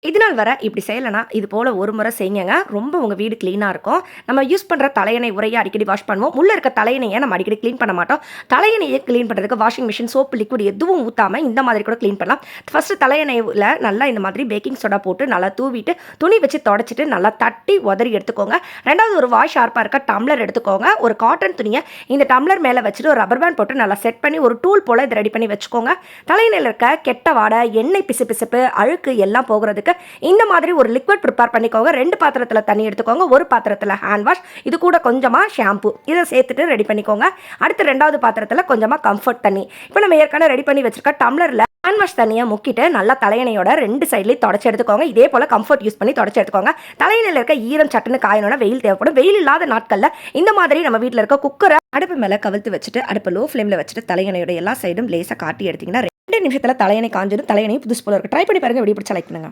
இது நாள் வர இப்படி செய்யலைன்னா இது போல் ஒரு முறை செய்யுங்க. ரொம்ப உங்கள் வீடு க்ளீனாக இருக்கும். நம்ம யூஸ் பண்ணுற தலையணை உரையை அடிக்கடி வாஷ் பண்ணுவோம். உள்ளே இருக்க தலையணையை நம்ம அடிக்கடி க்ளீன் பண்ண மாட்டோம். தலையணையை க்ளீன் பண்ணுறதுக்கு வாஷிங் மிஷின், சோப்பு, லிக்விட் எதுவும் ஊற்றாமல் இந்த மாதிரி கூட க்ளீன் பண்ணலாம். ஃபஸ்ட்டு தலையணையில் நல்லா இந்த மாதிரி பேக்கிங் சோடா போட்டு நல்லா தூவிட்டு துணி வச்சு தொடச்சிட்டு நல்லா தட்டி உதறி எடுத்துக்கோங்க. ரெண்டாவது ஒரு வாய் ஷார்ப்பாக இருக்க டம்ளர் எடுத்துக்கோங்க. ஒரு காட்டன் துணியை இந்த டம்ளர் மேலே வச்சுட்டு ஒரு ரப்பர் பேண்ட் போட்டு நல்லா செட் பண்ணி ஒரு டூல் போல் இதை ரெடி பண்ணி வச்சுக்கோங்க. தலையணையில் இருக்க கெட்ட வாடை, எண்ணெய் பிசுப்பு, அழுக்கு எல்லாம் போகிறதுக்கு இந்த மாதிரி ஒரு லிக்விட் ப்ரிப்பேர் பண்ணிக்கோங்க. 2 பாத்திரத்தில் தண்ணி எடுத்துக்கோங்க. ஒரு பாத்திரத்தில் ஹேண்ட் வாஷ், இது கூட கொஞ்சமாக ஷாம்பு, இதை சேர்த்துட்டு ரெடி பண்ணிக்கோங்க. அடுத்து 2வது பாத்திரத்தில் கொஞ்சமாக கம்ஃபர்ட் தண்ணி. இப்போ நம்ம ஏற்கனவே ரெடி பண்ணி வச்சிருக்க டம்ளரில் ஹேண்ட் வாஷ் தண்ணியை முக்கிட்டு நல்லா தலையணையோட 2 சைட்லையும் தொடச்சி எடுத்துக்கோங்க. இதே போல் கம்ஃபர்ட் யூஸ் பண்ணி தொடச்சி எடுத்துக்கோங்க. தலையணையில் இருக்க ஈரம் சட்டுன்னு காயணும்னா வெயில் தேவைப்படும். வெயில் இல்லாத நாட்களில் இந்த மாதிரி நம்ம வீட்டில் இருக்க குக்கரை அடுப்பு மேலே கவிழ்த்து வச்சுட்டு அடுப்பு லோ ஃப்ளேமில் வச்சுட்டு தலையணையோட எல்லா சைடும் லேசாக காட்டி எடுத்திங்கன்னா 2 நிமிஷத்தில் தலையணை காஞ்சிடும். தலையணை புதுசு போல இருக்கு. ட்ரை பண்ணி பாருங்க. வீடியோ பிடிச்சா லைக் பண்ணுங்க.